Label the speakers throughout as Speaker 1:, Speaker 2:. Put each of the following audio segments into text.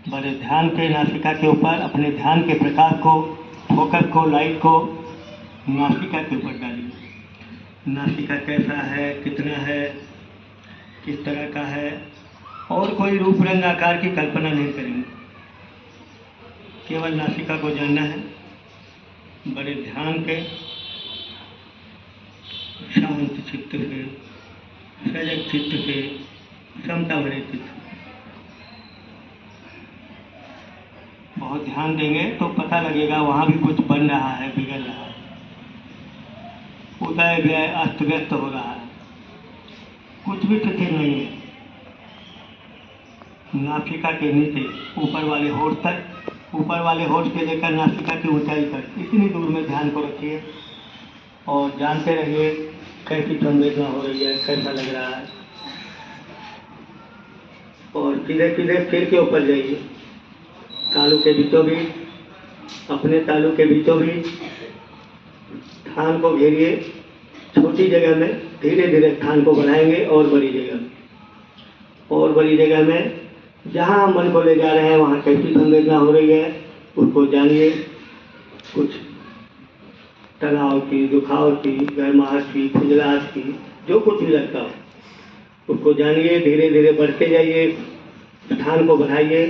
Speaker 1: बड़े ध्यान के नासिका के ऊपर अपने ध्यान के प्रकाश को, फोकस को, लाइट को नासिका के ऊपर डालिए। नासिका कैसा है, कितना है, किस तरह का है, और कोई रूप रंग आकार की कल्पना नहीं करेंगे, केवल नासिका को जानना है। बड़े ध्यान के, शांत चित्त से, सजग चित्त से, क्षमता भरे चित्त। बहुत ध्यान देंगे तो पता लगेगा वहाँ भी कुछ बन रहा है, बिगड़ रहा है, उदय व्यय अस्त व्यस्त हो रहा है, कुछ भी स्थिर नहीं है। नासिका के नीचे ऊपर वाले होठ तक, ऊपर वाले होठ से लेकर नासिका की ऊंचाई तक इतनी दूर में ध्यान को रखिए और जानते रहिए कैसी संवेदना हो रही है, कैसा लग रहा है। और सीधे सीधे सिर के ऊपर जाइए, तालू के बीचों बीच, अपने तालू के बीचों बीच स्थान को घेरिए। छोटी जगह में धीरे धीरे स्थान को बढ़ाएंगे और बड़ी जगह, और बड़ी जगह में जहाँ हम मन को ले जा रहे हैं वहाँ कैसी संवेदना हो रही है उसको जानिए। कुछ तनाव की, दुखाव की, गर्माहट की, खुजलाहट की, जो कुछ भी लगता हो उसको जानिए। धीरे धीरे बढ़ते जाइए, स्थान को बढ़ाइए।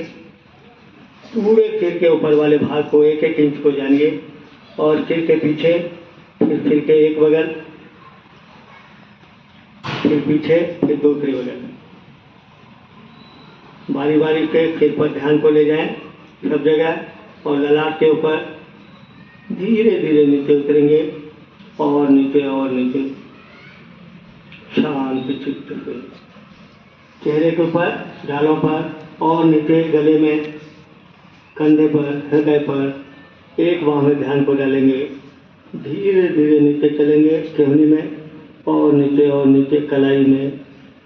Speaker 1: पूरे सिर के ऊपर वाले भाग को, एक एक इंच को जानिए, और सिर के पीछे, फिर सिर के एक बगल, फिर पीछे, फिर दूसरे बगल। बारी बारी से सिर पर ध्यान को ले जाएं सब जगह, और ललाट के ऊपर धीरे धीरे नीचे उतरेंगे और नीचे और नीचे, शांत चित्त से। चेहरे के ऊपर, गालों पर और नीचे गले में, कंधे पर, हृदय पर, एक बांह में ध्यान को डालेंगे। धीरे धीरे नीचे चलेंगे केहनी में, और नीचे कलाई में,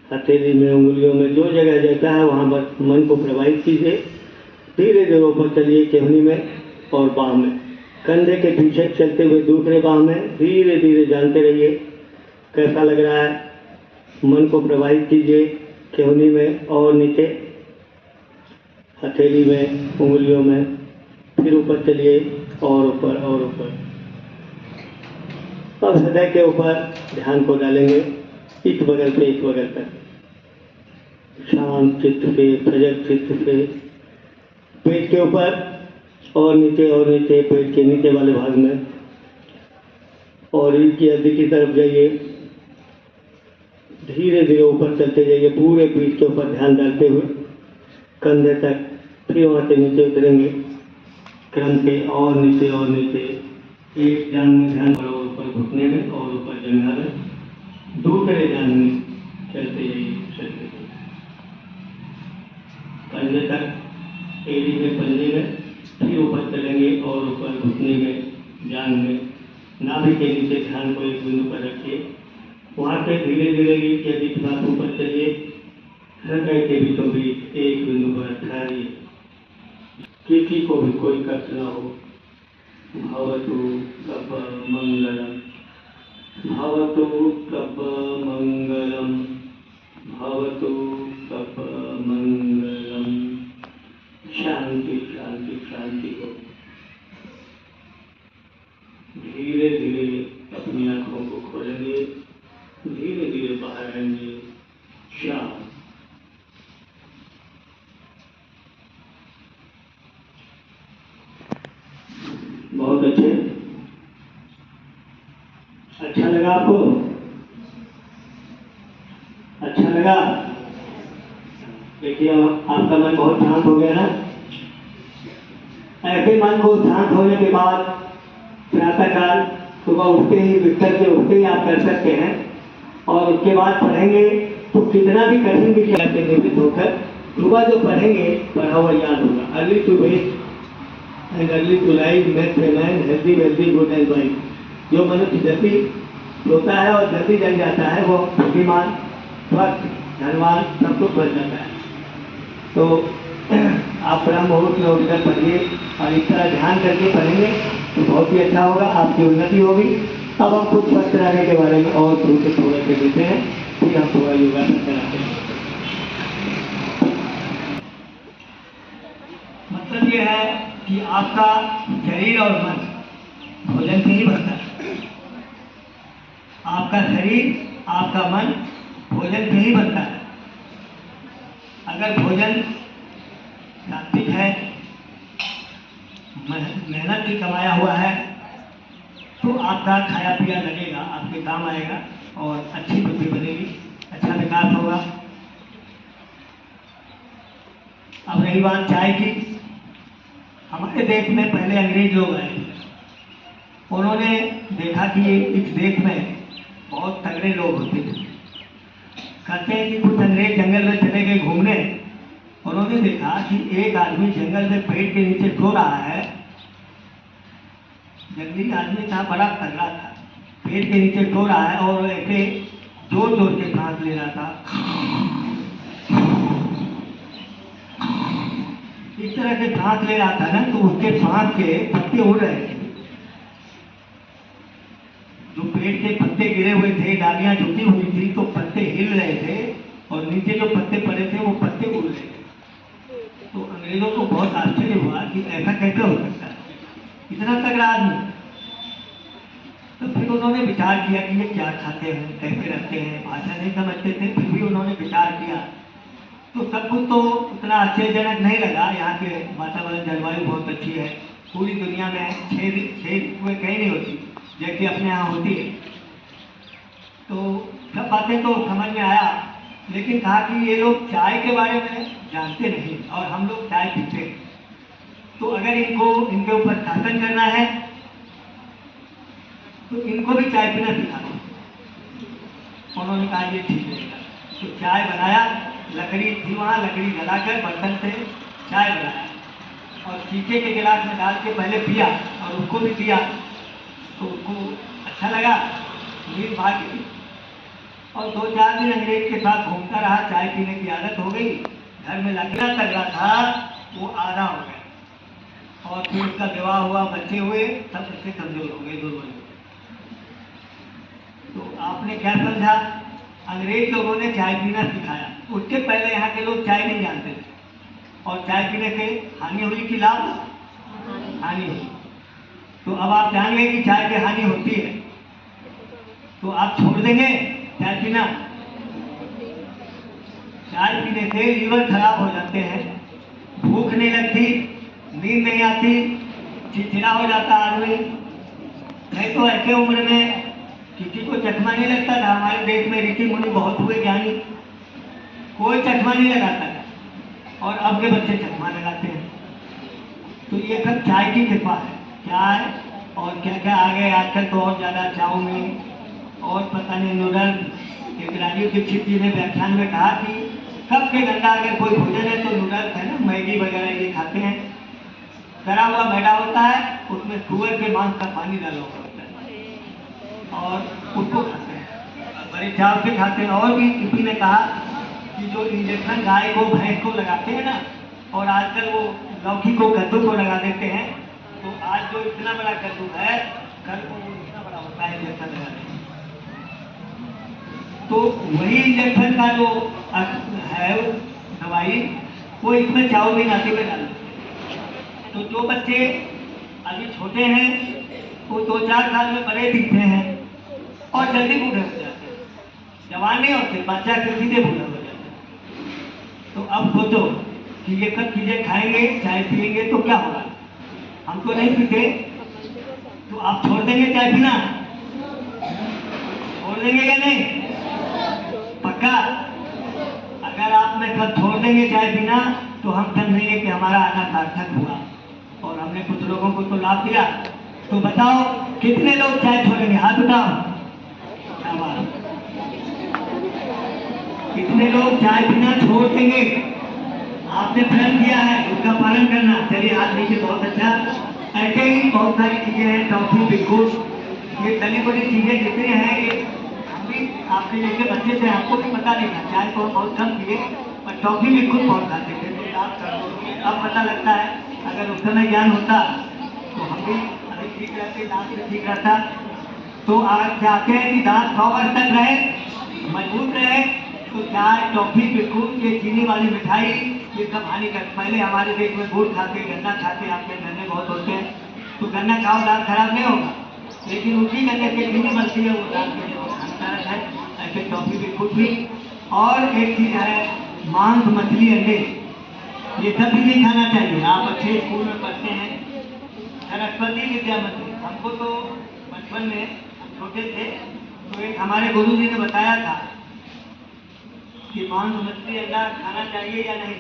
Speaker 1: हथेली में, उंगलियों में, जो जगह जाता है वहाँ बस मन को प्रवाहित कीजिए। धीरे धीरे ऊपर चलिए केहनी में और बाँह में, कंधे के पीछे चलते हुए दूसरे बाँह में धीरे धीरे जानते रहिए कैसा लग रहा है। मन को प्रवाहित कीजिए केहनी में और नीचे, हथेली में, उंगलियों में, फिर ऊपर चलिए और ऊपर और ऊपर। अब हृदय के ऊपर ध्यान को डालेंगे, इस बगल से इस बगल तक, शांत चित्त से, सजग चित्त से। पेट के ऊपर और नीचे, पेट के नीचे वाले भाग में, और रीढ़ की हड्डी की तरफ जाइए। धीरे धीरे ऊपर चलते जाइए, पूरे पीठ के ऊपर ध्यान डालते हुए कंधे तक, फिर वहाँ से नीचे उतरेंगे क्रम से, और नीचे एक जान में ध्यान, और ऊपर घुटने में, और ऊपर जंघा में, दूसरे जान में चलते जाइए कंधे तक, एड़ी में, पंजे में, फिर ऊपर चलेंगे और ऊपर घुटने में, जान में, नाभि के नीचे ध्यान को एक बिंदु पर रखिए। वहाँ से धीरे धीरे रीढ़ की हड्डी के साथ ऊपर चलिए, हृदय के बीचों बीच एक बिंदु पर ठहरिए। किसी को भी कोई कष्ट न हो। भवतु कप मंगलम, भवतु कप मंगलम, भवतु कप मंगलम। शांति शांति शांति हो। धीरे धीरे अपनी आंखों को खोलेंगे, धीरे धीरे बाहर आएंगे। शांत। बहुत अच्छे। अच्छा लगा आपको? अच्छा लगा? देखिए आपका मन बहुत शांत हो गया ना। ऐसे मन को शांत होने के बाद प्रातःकाल सुबह उठते ही, बिस्तर से उठते ही आप कर सकते हैं, और उसके बाद पढ़ेंगे तो कितना भी कठिन विषय से निर्मित होकर सुबह जो पढ़ेंगे पढ़ा हुआ याद होगा। Early to bed and early to life makes a man healthy wealthy good and wise. जो मनुष्य जल्दी सोता है और जल्दी जग जाता है वो बुद्धिमान, स्वस्थ, धनवान, सब कुछ बन जाता है। तो आप ब्रह्म मुहूर्त में उठकर पढ़िए, और इस तरह ध्यान करके पढ़ेंगे तो बहुत ही अच्छा होगा, आपकी उन्नति होगी। अब हम कुछ स्वस्थ रहने के बारे में और थोड़े से देते हैं, फिर हम थोड़ा योगासन कराते हैं। ये है कि आपका शरीर और मन भोजन से ही बनता है। आपका शरीर, आपका मन भोजन से ही बनता है। अगर भोजन सात्विक है, मेहनत की कमाया हुआ है, तो आपका खाया पिया लगेगा, आपके काम आएगा और अच्छी बुद्धि बनेगी, अच्छा विकास होगा। अब रही बात चाय की, हमारे देश में पहले अंग्रेज लोग आए, उन्होंने देखा कि इस देश में बहुत तगड़े लोग होते थे। कहते हैं कि कुछ अंग्रेज जंगल में चले गए घूमने, उन्होंने देखा कि एक आदमी जंगल में पेड़ के नीचे सो रहा है। जंगली आदमी था, बड़ा तगड़ा था, पेड़ के नीचे सो रहा है और ऐसे जोर जोर से सांस ले रहा था। इस तरह से सांस ले रहा था ना, तो उसके सांस के पत्ते उड़ रहे थे। जो पेड़ के पत्ते गिरे हुए थे, डालियां झुकी हुई थी, तो पत्ते हिल रहे थे और नीचे जो पत्ते पड़े थे वो पत्ते उड़ रहे थे। तो अंग्रेजों को बहुत आश्चर्य हुआ कि ऐसा कैसे हो सकता है, इतना तगड़ा आदमी। तो फिर उन्होंने विचार किया कि ये क्या खाते हैं, कैसे रहते हैं, भाषा नहीं समझते थे, फिर भी उन्होंने विचार किया। तो सब कुछ तो उतना आश्चर्यजनक नहीं लगा। यहाँ के वातावरण, जलवायु बहुत अच्छी है। पूरी दुनिया में 6 ऋतुएं कहीं नहीं होती जैसे अपने यहाँ होती है। तो सब बातें तो समझ में आया, लेकिन कहा कि ये लोग चाय के बारे में जानते नहीं और हम लोग चाय पीते हैं, तो अगर इनके ऊपर शासन करना है तो इनको भी चाय पीना सिखाना। उन्होंने कहा ये ठीक रहेगा। तो चाय बनाया, लकड़ी थी वहाँ, लकड़ी जलाकर बर्तन से चाय बनाया और शीशे के गिलास में डाल के पहले पिया और उनको भी दिया। तो उसको अच्छा लगा, नींद भाग गई और 2-4 दिन अंग्रेज के साथ घूमता रहा। चाय पीने की आदत हो गई, घर में लगना तगड़ा था वो आधा हो गया और फिर उसका विवाह हुआ, बच्चे हुए, सब बच्चे कमजोर हो गए, दुर्बल हो गए। तो आपने क्या समझा, अंग्रेज लोगों ने चाय पीना सिखाया। उसके पहले यहाँ के लोग चाय नहीं जानते थे और चाय पीने से हानि हुई कि लाभ? हानि हुई। तो अब आप जान गए कि चाय की हानि होती है, तो आप छोड़ देंगे चाय पीना? चाय पीने से लीवर खराब हो जाते हैं, भूख नहीं लगती, नींद नहीं आती, चिड़चिड़ा हो जाता आदमी। नहीं तो ऐसे उम्र में किसी को चश्मा नहीं लगता था। हमारे देश में ऋषि मुनि बहुत हुए ज्ञानी, कोई चश्मा नहीं लगाता था और अब के बच्चे चश्मा लगाते हैं। तो ये सब चाय की कृपा है। चाय और क्या क्या आ गए आजकल, तो और ज़्यादा चाउमीन और पता नहीं नूडल्स। एक राजीव दीक्षित जी ने व्याख्यान में कहा कि सबसे गंदा अगर कोई भोजन है तो नूडल्स है ना, मैगी वगैरह ये खाते हैं। तरा हुआ मैदा होता है, उसमें सुअर के मांस का पानी डाला हुआ होता है और उसको खाते हैं, बड़े चाव से खाते हैं। और भी किसी ने कहा कि जो इंजेक्शन गाय को, भैंस को लगाते हैं ना, और आजकल वो लौकी को, कद्दू को लगा देते हैं, तो आज जो इतना बड़ा कद्दू है, कल को वो इतना बड़ा होता है इंजेक्शन लगाने। तो वही इंजेक्शन का जो है दवाई, वो इसमें चाउमीन आटे में डाल देते हैं। तो जो बच्चे अभी छोटे हैं वो 2-4 साल में बड़े दिखते हैं और जल्दी बूढ़े हो जाते हैं, जवान नहीं होते, बच्चा के सीधे बूढ़ा हो जाते हैं। तो अब सोचो कि ये सब चीजें खाएंगे, चाय पिएंगे तो क्या होगा? हम तो नहीं पीते, तो आप छोड़ देंगे चाय पीना? छोड़ देंगे या नहीं? पक्का? अगर आप में सब छोड़ देंगे चाय पीना तो हम समझेंगे कि हमारा आना सार्थक हुआ और हमने कुछ लोगों को तो लाभ दिया। तो बताओ कितने लोग चाय छोड़ेंगे? हाथ उठाओ। कितने लोग चाय पीना छोड़ देंगे? आपने प्रण किया है, उसका पालन करना। चलिए हाथ नीचे, बहुत अच्छा। ऐसे ही बहुत सारी चीजें हैं, टॉफी, बिस्कुट, ये तली बड़ी चीजें जितनी हैं, ये हम भी आपके जैसे बच्चे थे, आपको भी पता नहीं था। चाय को हम बहुत कम पिए और टॉफी बिस्कुट बहुत खाते थे। तो अब पता लगता है, अगर उस समय ज्ञान होता तो हम भी अभी ठीक रहते, दांत भी ठीक रहता। तो आप चाहते हैं कि दांत 100 वर्ष तक रहे, मजबूत रहे, तो चाय, टॉफी, बिस्कुट, ये चीनी वाली मिठाई ये सब हानिकारक। पहले हमारे देश में गुड़ खाते, गन्ना खाते, आपके गन्ने बहुत होते हैं, तो गन्ना खाओ दाल खराब नहीं होगा, लेकिन उसी गन्ने की चीनी बनती है, वो दाल के लिए हानिकारक है। ऐसे टॉफी बिस्कुट भी। और एक चीज है मांस, मछली, अंडे, ये सब भी नहीं खाना चाहिए। आप अच्छे स्कूल में पढ़ते हैं, सरस्वती विद्या मंदिर, हमको तो बचपन में हम छोटे थे तो एक हमारे गुरु जी ने बताया था कि मांस, मछली, अंडा खाना चाहिए या नहीं।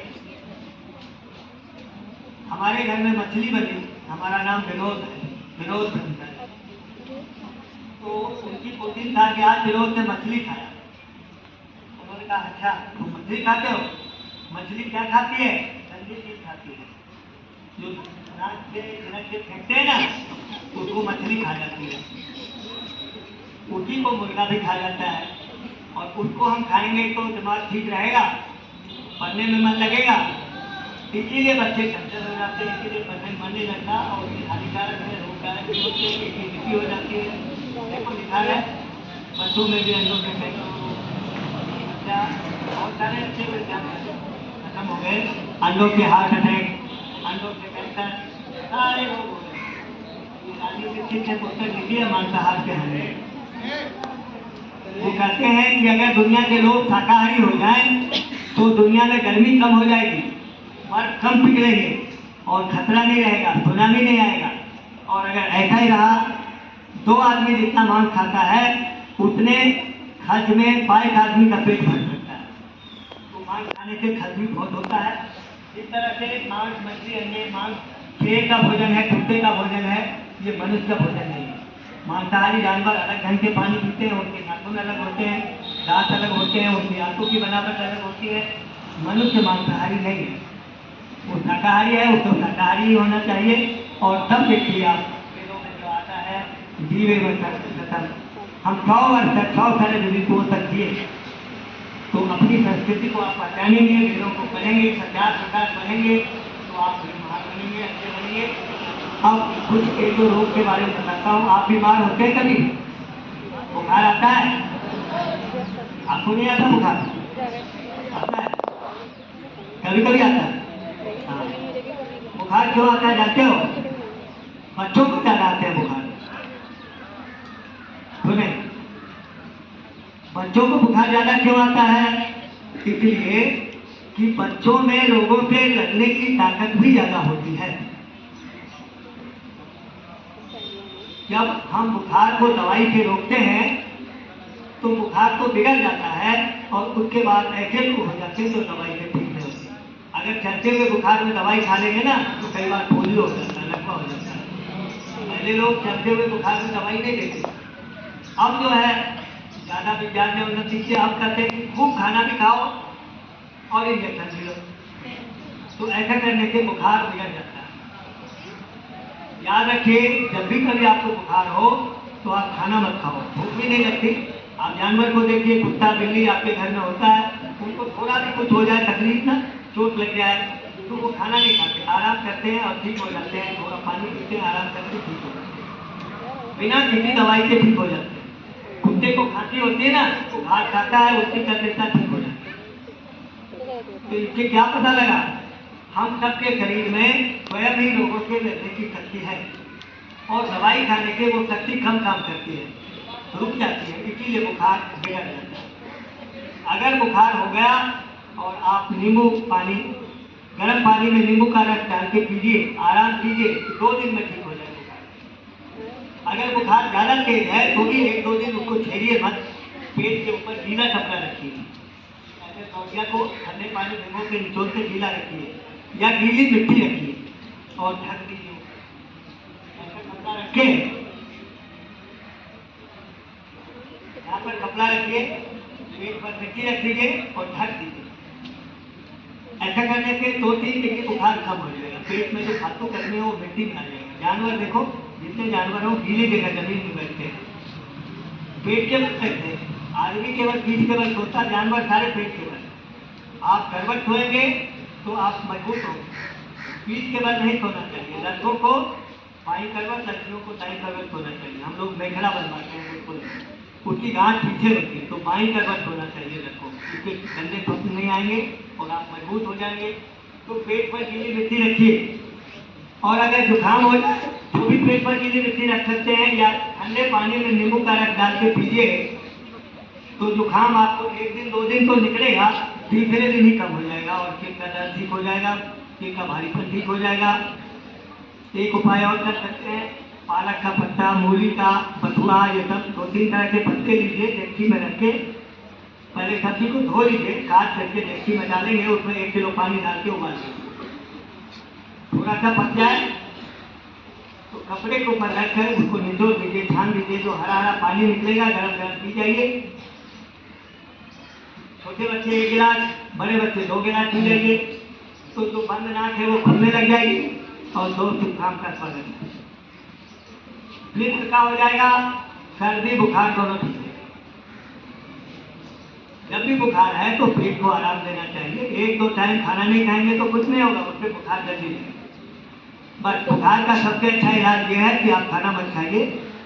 Speaker 1: हमारे घर में मछली बनी, हमारा नाम विनोद है, विनोद बनता है, तो उनकी कोशिश था कि आज विनोद ने मछली खाया। उन्होंने कहा अच्छा तुम मछली खाते हो, मछली क्या खाती है, गंदी चीज खाती है, जो नाक से झिनक के फेंकते हैं ना, उसको मछली खा जाती है, उसी को मुर्गा भी खा जाता है, और उसको हम खाएंगे तो दिमाग ठीक रहेगा, पढ़ने में मन लगेगा, इसीलिए बच्चे कैंसर हो जाते हैं, इसीलिए पढ़ने में मन नहीं लगता, और ये हानिकारक है, रोगकारक भी होते हैं, इम्यूनिटी हो जाती है। देखो लिखा है बच्चों में भी अंडों के कैंसर, बहुत सारे अच्छे विज्ञान खत्म हो गए, अंडों के हार्ट अटैक, अंडों के कैंसर, सारे रोग हो गए। राजनीतिक से पुस्तक लिखी है मांसाहार के हमले। वो कहते हैं कि अगर दुनिया के लोग शाकाहारी हो जाएं तो दुनिया में गर्मी कम हो जाएगी, बर्फ कम पिघलेंगे और खतरा नहीं रहेगा, सुनामी नहीं आएगा। और अगर ऐसा ही रहा, 2 आदमी जितना मांस खाता है उतने खर्च में 5 आदमी का पेट भर सकता है। तो मांस खाने से खर्च भी बहुत होता है। इस तरह से मांस, मछली, अंडे, मांस शेर का भोजन है, कुत्ते का भोजन है, ये मनुष्य का भोजन नहीं है। मांसाहारी जानवर अलग ढंग के पानी पीते हैं, उनके नाखून अलग होते हैं, दांत अलग होते हैं, उनकी आंखों की बनावट अलग होती है। मनुष्य मांसाहारी नहीं है, वो शाकाहारी है, उसको शाकाहारी ही होना चाहिए। और तब देखिए आप वेदों में जो आता है जीवे वचन, हम 100 वर्ष तक 100 साल ऋतुओं तक जिए, तो अपनी संस्कृति को आप पहचानेंगे, वेदों को पढ़ेंगे, सत्यार प्रकाश बनेंगे, तो आप महान बनेंगे, अच्छे बनेंगे। अब कुछ एक दो रोग के बारे में बताता हूँ। आप बीमार होते हैं कभी, बुखार आता है, आपको नहीं आता बुखार? आता है, कभी कभी आता है। हाँ। बुखार क्यों आता है जानते हो? बच्चों को ज्यादा आते हैं बुखार। सुने, बच्चों को बुखार ज्यादा क्यों आता है? इसलिए कि बच्चों में रोगों से लड़ने की ताकत भी ज्यादा होती है। जब हम बुखार को दवाई से रोकते हैं तो बुखार तो बिगड़ जाता है, और उसके बाद ऐसे हो जाते हैं तो दवाई से ठीक नहीं होती। अगर चलते हुए बुखार में दवाई खा लेंगे ना तो कई बार पोलियो हो जाता है, लकवा हो जाता है। पहले लोग चलते हुए बुखार में दवाई नहीं देते। अब जो है ज्यादा विज्ञान ने उन्नति से अब कहते हैं कि खूब खाना भी खाओ और इंजेक्शन भी लो, तो ऐसा करने से बुखार बिगड़ जाता है। याद रखिए, जब भी कभी आपको बुखार हो तो आप खाना मत खाओ, भूख भी नहीं लगती। आप जानवर को देखिए, कुत्ता बिल्ली आपके घर में होता है, उनको थोड़ा भी कुछ हो जाए तकलीफ ना, चोट लग जाए, तो वो खाना नहीं खाते, आराम करते हैं और ठीक हो जाते हैं, थोड़ा पानी पीते हैं, आराम करके ठीक हो जाते हैं, बिना किसी दवाई के ठीक हो जाते हैं। कुत्ते को खांसी होती है ना, तो घास खाता है, उसके कर देता ठीक हो जाता है। तो इससे क्या पता लगा, हम सबके शरीर में स्वयं ही रोगों से लड़ने की शक्ति है, और दवाई खाने से वो शक्ति कम काम करती है, रुक जाती है, इसीलिए बुखार बिगड़ जाता है। अगर बुखार हो गया और आप नींबू पानी, गर्म पानी में नींबू का रस डाल के पीजिए, आराम कीजिए, 2 दिन में ठीक हो जाएगा। अगर बुखार ज्यादा तेज है तो भी 1-2 दिन उसको छेड़िए मत, पेट के ऊपर गीला कपड़ा रखिए, ऐसे तौलिया को ठंडे पानी भिगो के निचोड़ के गीला रखिए, या गीली मिट्टी रखिए और ढक दीजिए। ऐसा कपड़ा रखिए, यहाँ पर कपड़ा रखिए, पेट पर मिट्टी रख दीजिए और ढक दीजिए। ऐसा करने से 2-3 दिन के बुखार कम हो जाएगा, पेट में जो फालतू गर्मी है वो मिट्टी में आ जाएगा। जानवर देखो, जितने जानवर हो गीली जगह जमीन में बैठते हैं, पेट के बल बैठते हैं। आदमी केवल पीठ के बल सोता, जानवर सारे पेट के बल। आप करवट सोएंगे तो आप मजबूत होंगे, पीठ के बल नहीं सोना चाहिए। लड़कों को बाई करवट, लड़कियों को दाई करवट सोना चाहिए। हम लोग मेघड़ा बनवाते हैं बिल्कुल, उसकी गांठ पीछे होती है, तो बाई करवट सोना चाहिए लड़कों को, उसके गंदे स्वप्न नहीं आएंगे और आप मजबूत हो जाएंगे। तो पेट पर गीली मिट्टी रखिए। और अगर जुकाम हो जाए तो भी पेट पर गीली मिट्टी रख सकते हैं, या ठंडे पानी में नींबू का रस डाल के पीजिए। तो जुकाम आपको 1 दिन 2 दिन तो निकलेगा, तीसरे दिन ही कम हो जाएगा और पेट का दर्द ठीक हो जाएगा, पेट का भारीपन ठीक हो जाएगा। एक उपाय और कर सकते हैं, पालक का पत्ता, मूली का बथुआ, ये सब 2-3 तरह के पत्ते लीजिए, डेगची में रख के पहले सब्जी को धो लीजिए, काट करके डेगची में डालेंगे, उसमें 1 किलो पानी डाल के उबाल लीजिए। थोड़ा सा पक जाए तो कपड़े के ऊपर रखकर उसको निचोड़ दीजिए, छान दीजिए, जो हरा हरा पानी निकलेगा गरम गरम पी जाइए। छोटे बच्चे 1 गिलास, बड़े बच्चे 2 गिलास पी जाइए, तो जो बंद नाक है वो खुलने लग जाएगी और 2 जुकाम का असर लग जाएगा। फिर का हो जाएगा, सर्दी बुखार दोनों ठीक है। जब भी बुखार है तो पेट को आराम देना चाहिए, 1-2 टाइम खाना नहीं खाएंगे तो कुछ नहीं होगा, उससे बुखार जल्दी नहीं। बस बुखार का सबसे अच्छा इलाज ये है कि आप खाना मत खाइए,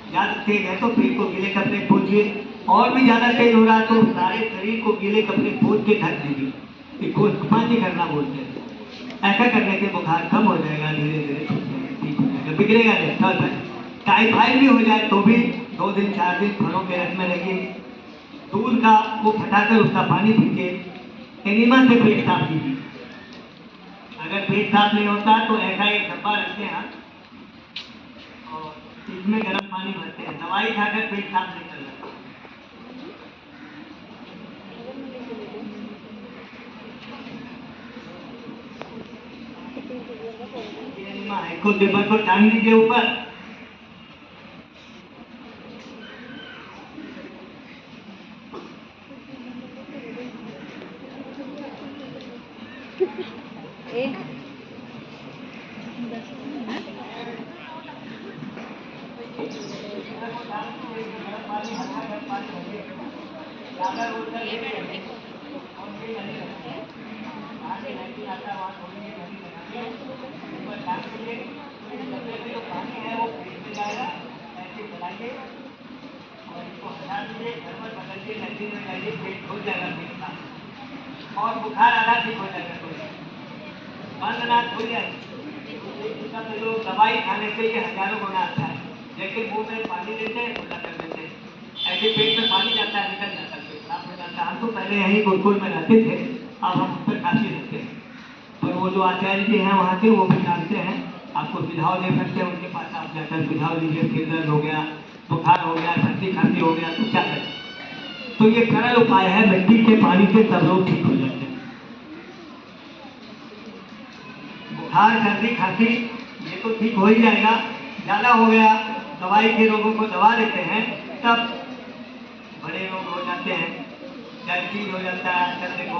Speaker 1: ज़्यादा तेज है तो पेट को गीले कपड़े पोंछिए, और भी ज़्यादा तेज हो रहा तो सारे शरीर को गीले कपड़े पोंछ के ढक दीजिए, इसको स्पंज करना बोलते हैं। ऐसा करने से बुखार कम हो जाएगा, धीरे धीरे ठीक हो जाएगा, बिगड़ेगा नहीं। टाइफाइड भी हो जाए तो भी 2 दिन 4 दिन फलों के रस में रहिए, दूध का वो फटाकर उसका पानी पीजिए, एनिमा से पेट साफ कीजिए। अगर पेट साफ नहीं होता तो ऐसा एक डब्बा रखते हैं और इसमें गर्म पानी भरते हैं, दवाई खाकर पेट साफ नहीं करना। एनिमा है, इसको डिब्बा को टांग दीजिए ऊपर, और बुखार आधा ठीक हो जाएगा। बंद ना खोलिए, तो दवाई खाने से ये हजारों गुना अच्छा है, लेकिन मुंह में पानी लेते हैं, खुला कर देते हैं, ऐसे पेट में पानी जाता है, निकल जाता है, पेट साफ हो जाता है। हम तो पहले यहीं गुरुकुल में रहते थे, अब हम उस पर काफी रहते हैं, पर वो जो आचार्य जी हैं वहाँ के, वो भी जानते हैं, आपको सुझाव दे सकते हैं, उनके पास आप जाकर सुझाव लीजिए। सिर दर्द हो गया, बुखार हो गया, सर्दी खांसी हो गया तो क्या करें। तो ये सरल उपाय है, मिट्टी के पानी से सब लोग ठीक हो जाते हैं। बुखार सर्दी खांसी ये तो ठीक हो ही जाएगा, ज़्यादा हो गया दवाई के रोगों को दवा देते हैं, तब बड़े रोग हो जाते हैं, डायबिटीज हो जाता है। आजकल देखो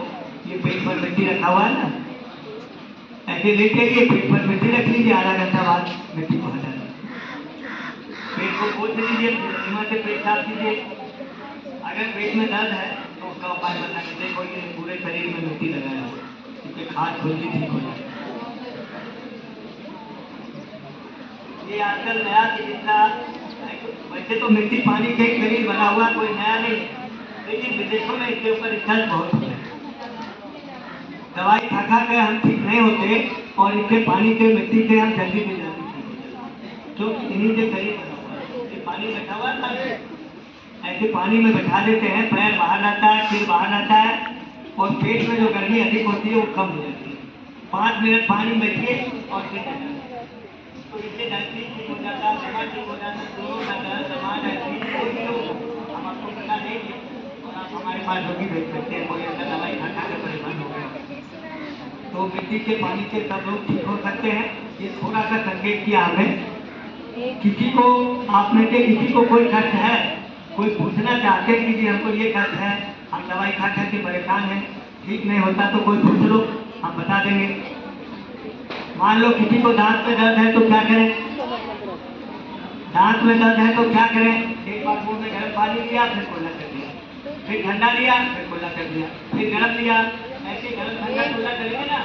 Speaker 1: ये पेट पर मिट्टी रखा हुआ है ना, ऐसे लेके ये पेट पर मिट्टी रख लीजिए, आधा घंटा बाद मिट्टी को हटा दीजिए, पेट को पोंछ लीजिए, एनिमा से पेट साफ कीजिए। अगर पेट में दर्द है तो उसका उपाय बता के देखो, ये पूरे शरीर में मिट्टी लगाया हो, इससे खाद खुजली ठीक हो जाए। ये आजकल नया चिकित्सा, वैसे तो मिट्टी पानी के शरीर बना हुआ कोई नया नहीं है, लेकिन विदेशों में इसके ऊपर रिसर्च बहुत हो है। दवाई खा खा के हम ठीक नहीं होते और इसके पानी के मिट्टी से हम जल्दी भी जल्दी ठीक हो जाते, क्योंकि इन्हीं से शरीर बना हुआ है। ये पानी बैठा हुआ है, ऐसे पानी में बैठा देते हैं, पैर बाहर आता है, सिर बाहर आता है, और पेट में जो गर्मी अधिक होती है वो कम हो जाती है। 5 मिनट पानी में बैठिए और फिर तो इससे डायबिटीज ठीक हो जाता है, दमा ठीक हो जाता है, दोनों का दर्द, दमा, डायबिटीज कोई भी हो हम आपको बता देंगे और आप हमारे पास जो भी भेज सकते हैं। कोई ऐसा दवाई खा खा के परेशान हो गया तो मिट्टी के पानी से सब लोग ठीक हो सकते हैं। ये थोड़ा सा संकेत किया हमें, किसी को आप में से किसी को कोई कष्ट है, कोई पूछना चाहते हैं कि जी हमको ये कष्ट है, हम दवाई खा खा के परेशान हैं, ठीक नहीं होता, तो कोई पूछ लो, हम बता देंगे। मान लो किसी को दांत में दर्द है तो क्या करें, दांत में दर्द है तो क्या करें, एक बार मुंह में गर्म पानी लिया, फिर कुल्ला कर दिया, फिर ठंडा लिया, फिर कुल्ला कर दिया, फिर गर्म लिया, ऐसे गर्म ठंडा कुल्ला करेंगे ना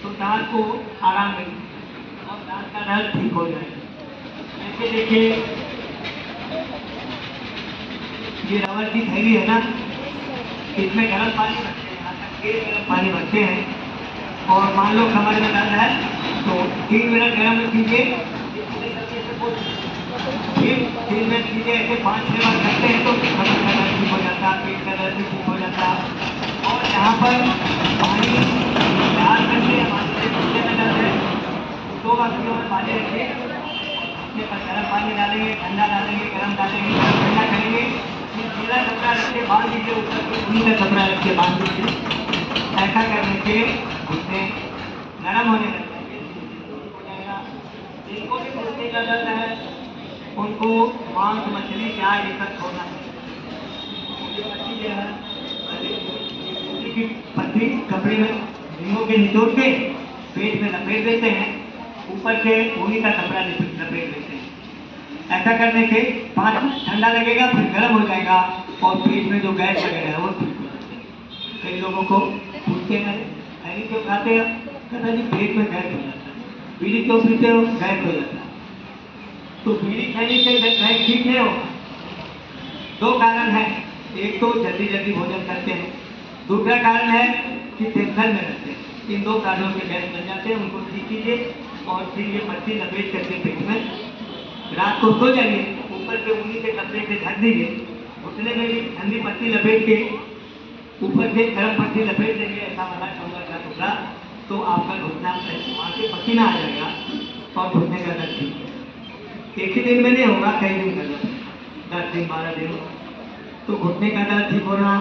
Speaker 1: तो दांत को आराम मिलेगा और दांत का दर्द ठीक हो जाएगा। ऐसे देखिए ये रबर की थैली है ना, इसमें गर्म पानी भरते हैं, यहाँ तक गर्म पानी भरते हैं, और मान लो कमर में दर्द है तो 3 मिनट गर्म कीजिए, फिर 3 मिनट कीजिए, ऐसे 5-6 बार करते हैं तो कमर का दर्द ठीक हो जाता है, पेट का दर्द भी ठीक हो जाता है। और यहाँ पर पानी तैयार करके हमारे से घुटने में दर्द है तो 2 बाल्टियों में पानी रखिए, उसके पर गर्म पानी डालेंगे, ठंडा डालेंगे, गर्म डालेंगे, ठंडा करेंगे, फिर गीला कपड़ा रख के बांध दीजिए, ऊपर से ऊनी का कपड़ा रख के बांध दीजिए। ऐसा करने से घुटने नरम होने लगेंगे, हो जाएगा। जिनको भी घुटने का दर्द है उनको मांस मछली प्याज ये सब छोड़ना है। ये पत्ती जो है तुलसी की पत्ती कपड़े में भिगो के निचोड़ के पेट में लपेट देते हैं, ऊपर से ऊनी का कपड़ा लपेट देते हैं। ऐसा करने से 5 मिनट ठंडा लगेगा, फिर गर्म हो जाएगा और पेट में जो गैस वगैरह है वो ठीक हो जाता है। कई लोगों को पूछते हैं खैनी क्यों खाते हो, कहता जी पेट में गैस हो जाता है। बीड़ी क्यों पीते हो, गैस हो जाता है। तो बीड़ी खैनी से गैस ठीक नहीं होगा। 2 कारण है, एक तो जल्दी जल्दी भोजन करते हैं, दूसरा कारण है कि टेंशन में रहते हैं। इन 2 कारणों से गैस बन जाते हैं, उनको ठीक कीजिए और फिर ये पत्ती लपेट करके पेट में रात को सो जाइए, ऊपर से ऊनी के कपड़े से ढक दीजिए, घुटने में भी ठंडी पत्ती लपेट के ऊपर से गर्म पत्ती लपेट देंगे, ऐसा वाला चौंगा का टुकड़ा, तो आपका घुटना वहाँ से पसीना आ जाएगा और घुटने का दर्द ठीक है। एक ही दिन में नहीं होगा, कई दिन का दर्द, 10 दिन 12 दिन, तो घुटने का दर्द ठीक होना,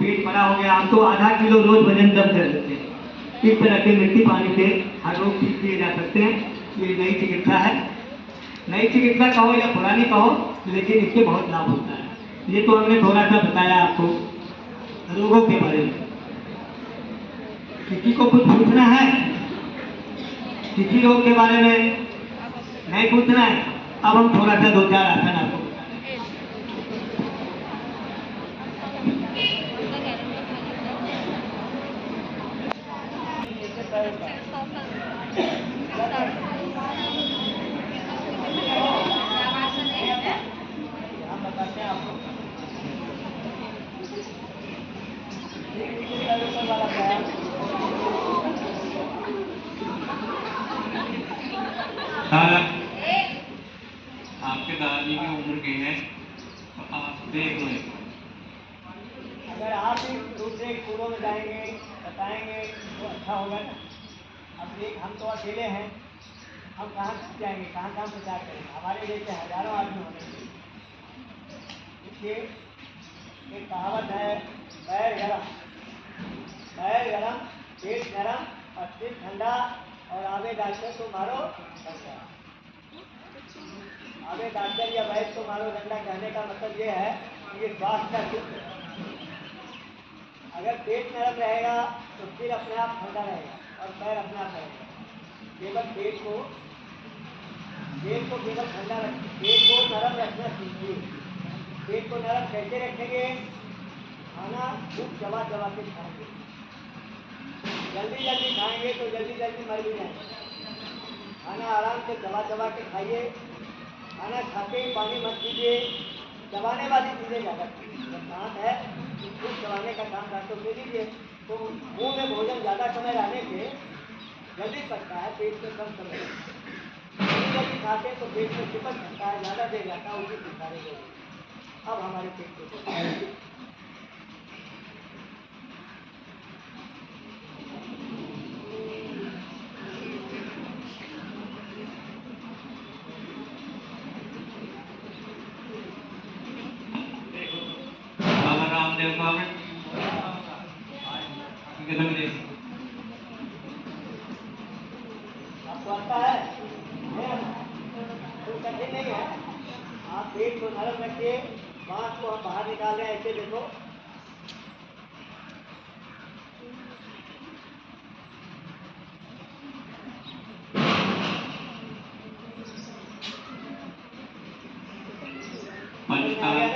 Speaker 1: पेट बड़ा हो गया, हम तो आधा किलो रोज वजन कम कर देते हैं। इस तरह के मिट्टी पानी से हर रोग ठीक किए जा सकते हैं। ये नई चिकित्सा है, नई चिकित्सा कहो या पुरानी कहो, लेकिन इससे बहुत लाभ होता है। ये तो हमने थोड़ा सा बताया आपको रोगों के बारे में। किसी को कुछ पूछना है, किसी रोग के बारे में नहीं पूछना है, अब हम थोड़ा सा 2-4 आसन आपको बताते हैं आपको।
Speaker 2: आपके दादाजी की उम्र के हैं तो आप देख लो।
Speaker 1: अगर आप भी दूसरे स्कूलों में जाएंगे बताएंगे तो अच्छा होगा ना। अब देख हम तो अकेले हैं, हम कहाँ जाएंगे, कहाँ कहाँ प्रचार करेंगे, हमारे जैसे हजारों आदमी होने चाहिए। इसलिए एक कहावत है, पैर गरम पेट नरम और सिर ठंडा और आवे डॉक्टर तो मारो डंडा। आवे डॉक्टर या वैद्य तो मारो डंडा कहने का मतलब ये है कि ये स्वास्थ्य का सूत्र है। अगर पेट नरम रहेगा तो सिर अपने आप ठंडा रहेगा और पैर अपने आप रहेगा। केवल पेट को केवल ठंडा रखिए, पेट को नरम रखना सीखिए। पेट को नरम कैसे रखेंगे, खाना खूब चबा चबा के खाएंगे। जल्दी जल्दी खाएंगे तो जल्दी जल्दी मर भी जाएंगे। खाना आराम से चबा चबा के खाइए। खाना खाते ही पानी मत पीजिए, चबाने वाली चीज़ें ज़्यादा कीजिए। जब दांत है तो खूब चबाने का काम दांतों से लीजिए, तो मुंह में भोजन ज़्यादा समय रहने से जल्दी पकता है, पेट में कम समय लगता है। जल्दी जल्दी खाते हैं तो पेट में चिपक जाता है, ज़्यादा देर जाता है, उसी सारे लोग। अब हमारे पेट को
Speaker 2: बाबा रामदेव को आपने
Speaker 1: आपको आता है तो कठिन नहीं है। आप पेट को नरम रखिए, बांस को हम बाहर निकाल रहे हैं, ऐसे देखो।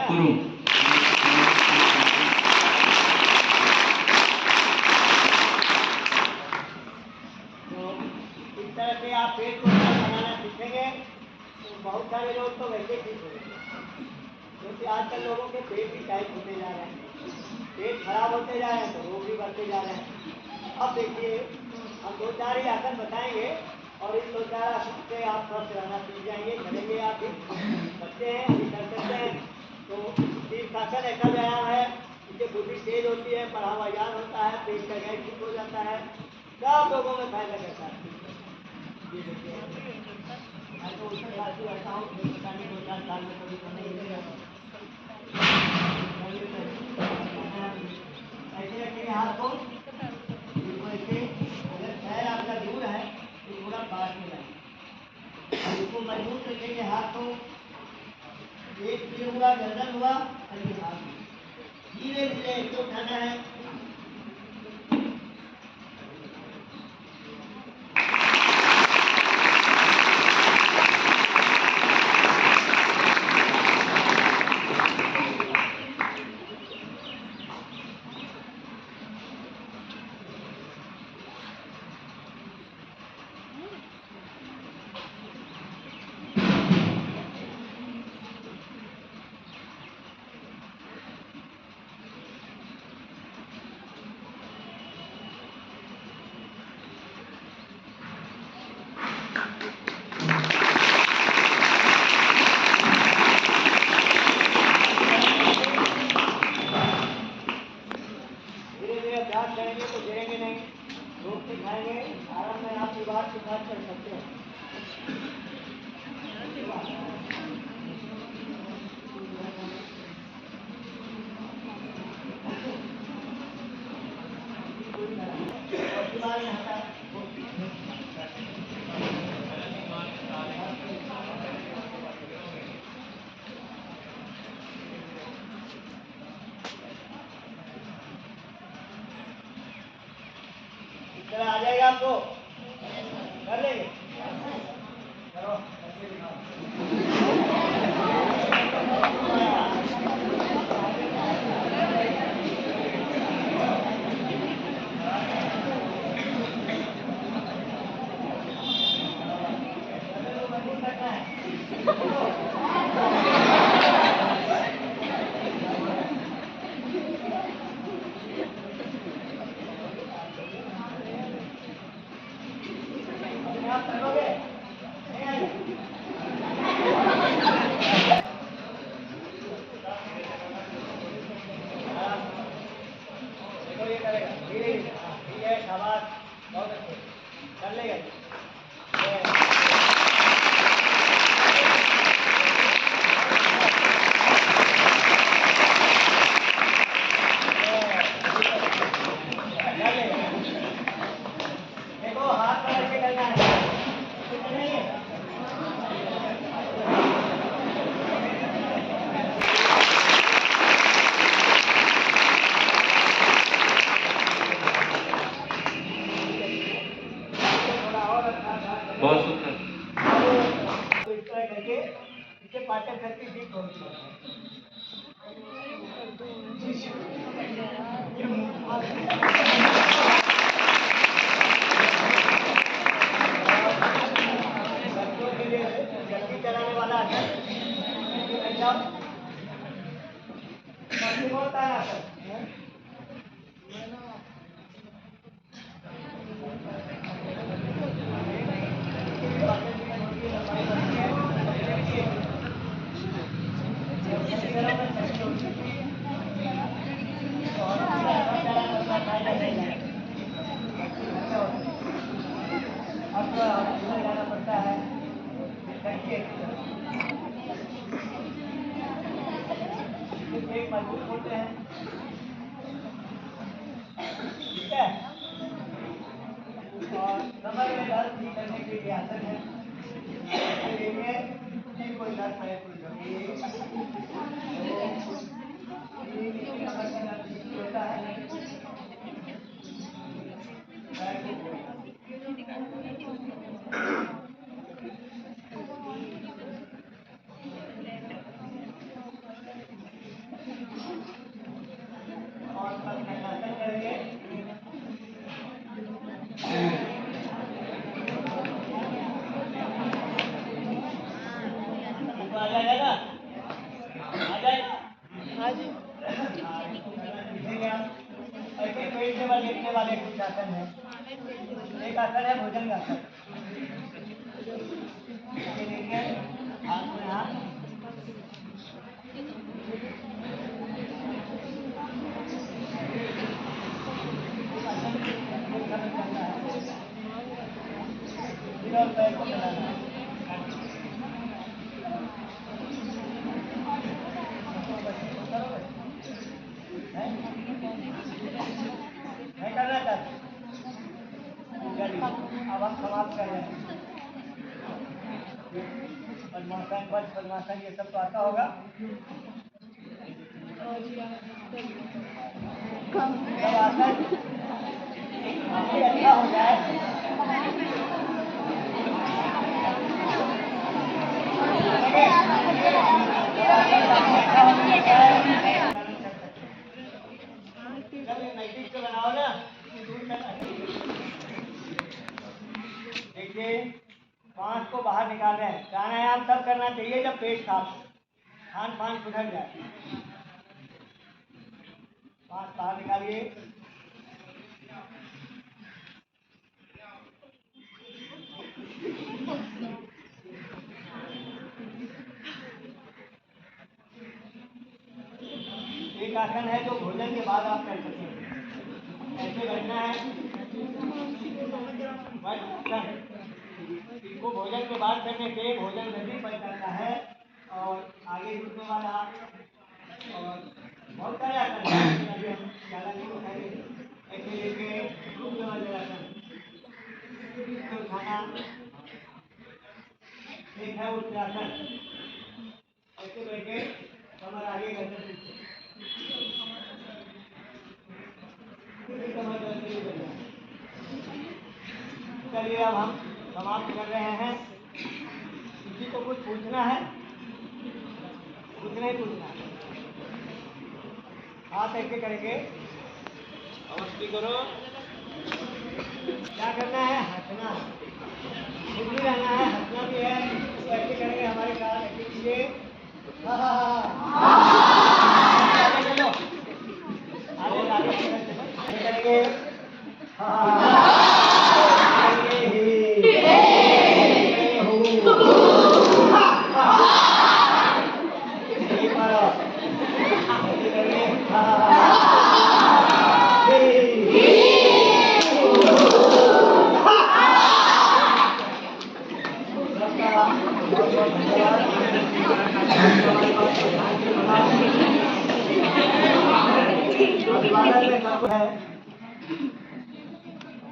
Speaker 2: करो
Speaker 1: इस तरह से आप पेट को बनाना सीखेंगे तो बहुत सारे लोग तो वैसे ठीक हो जाएंगे, क्योंकि आजकल लोगों के पेट भी टाइट होते जा रहे हैं, पेट खराब होते जा रहे हैं तो रोग भी बढ़ते जा रहे हैं। अब देखिए चार ही आसन बताएंगे और इस 2-4 आसन से आप स्वस्थ रहना सीख जाएंगे, चलेंगे। आप भी बच्चे हैं, अभी कर सकते हैं। तो शीर्षासन ऐसा व्यायाम है जिससे बुद्धि तेज होती है, पढ़ावा याद होता है, पेट का गैस ठीक हो जाता है, सब लोगों में फायदा करता है। तो उसमें साथी ऐसा हो पता नहीं 2-4 साल में कभी तो नहीं मिलेगा। ऐसे रखेंगे हाथ को, ऐसे अगर पैर आपका दूर है तो थोड़ा पास में लाएंगे, इसको मजबूत रखेंगे। हाथ को एक सिर हुआ, गर्दन हुआ और ये हाथ धीरे धीरे ऐसे उठाना है। अभ्यास करेंगे तो गिरेंगे नहीं, रोक के खाएंगे, आराम में आप विवाद के साथ कर सकते हैं। आ जाएगा आपको, कर लेंगे। चलो आप करोगे नहीं आएगा। देखो ये करेगा धीरे धीरे। ठीक है, शाबाश, बहुत अच्छे, कर लेगा। देखो हाथ पर ऐसे करना है,
Speaker 2: बहुत सुंदर।
Speaker 1: तो इस तरह करके इससे पाचन शक्ति ठीक होती है। बच्चों के लिए जल्दी चलाने वाला आसन, होता है आसन। जाना पड़ता है, एक मजबूत होते हैं। ठीक है, और कमर में दर्द ठीक करने के लिए आसन है। कोई दर्द है, कोई गंभीर होता है। और पद्मासन करेंगे। आ जाएगा, आ जाएगा। हाँ जी। आसन है भोजन का आसन। ये देखिए हाथ में हाथ, सिर और पैर को मिलाना है। नहीं करना चाहते? चलिए अब हम समाप्त कर रहे हैं। पद्मासन, वज्र पद्मासन ये सब तो आता होगा। जब आसन काफी अच्छा हो जाए बनाओ ना। देखिए सांस को बाहर निकाल रहे हैं। प्राणायाम तब करना चाहिए जब पेट साफ हो, खान पान सुधर जाए। सांस बाहर निकालिए। एक आसन है जो भोजन के बाद आप कर सकते हैं। ऐसे बैठना है, इसको भोजन के बाद करने से भोजन जल्दी पच जाता है और आगे घुटने वाला और बहुत सारे आसन हैं, अभी हम ज़्यादा नहीं उठाएंगे। ऐसे लेके घुटने वाले आसन, इसको उठाना, एक है उत्तरासन, ऐसे बैठे कमर आगे गर्दन पीछे, कमर वैसे ही बैठना। चलिए अब हम समाप्त कर रहे हैं। किसी को कुछ पूछना है? कुछ नहीं पूछना है। हाथ ऐसे करेंगे, अवस्थी करो। क्या करना है? हंसना, खुश भी रहना है, हंसना भी है। तो ऐसे करेंगे हमारे साथ, ऐसे कीजिए। चलो आगे आगे करेंगे।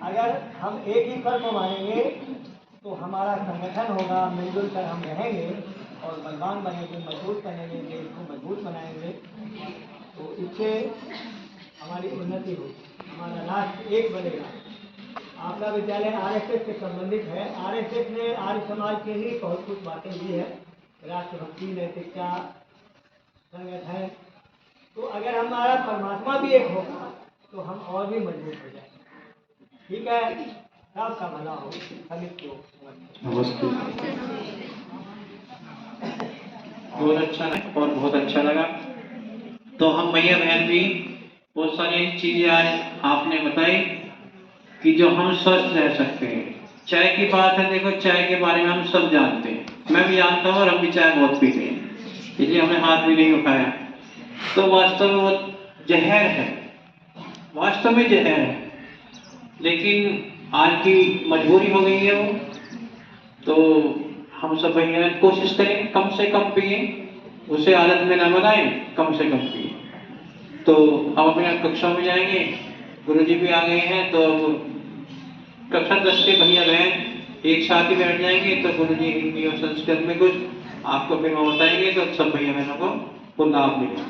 Speaker 1: अगर हम एक ही फल को मानेंगे तो हमारा संगठन होगा, मिलजुल कर हम रहेंगे और बलवान बनेंगे, मजबूत बनेंगे, देश को मजबूत बनाएंगे। तो इससे हमारी उन्नति होगी, हमारा राष्ट्र एक बनेगा। आपका विद्यालय आरएसएस से संबंधित है। आरएसएस ने आर्य समाज के लिए बहुत कुछ बातें दी है, राष्ट्रभक्ति, नैतिकता, संगठन। तो अगर हमारा परमात्मा भी एक होगा तो हम और भी मजबूत हो जाएंगे। ठीक है, सबका भला हो, सभी को
Speaker 3: नमस्ते। बहुत अच्छा लगा और बहुत अच्छा लगा। तो हम भैया बहन भी बहुत सारी चीजें आज आपने बताई कि जो हम स्वस्थ रह सकते हैं। चाय की बात है, देखो चाय के बारे में हम सब जानते हैं, मैं भी जानता हूँ और हम भी चाय बहुत पीते हैं, इसलिए हमने हाथ भी नहीं उठाया। तो वास्तव में वो जहर है, वास्तव में जहर है, लेकिन आज की मजबूरी हो गई है वो। तो हम सब भैया कोशिश करें कम से कम पिए, उसे आदत में न बनाएं, कम से कम पिए। तो हम अपने कक्षा में जाएंगे, गुरुजी भी आ गए हैं, तो कक्षा 10 के भैया बहन एक साथ ही बैठ जाएंगे। तो गुरुजी हिंदी और संस्कृत में कुछ आपको फिर बताएंगे, तो सब भैया बहनों को लाभ मिलेगा।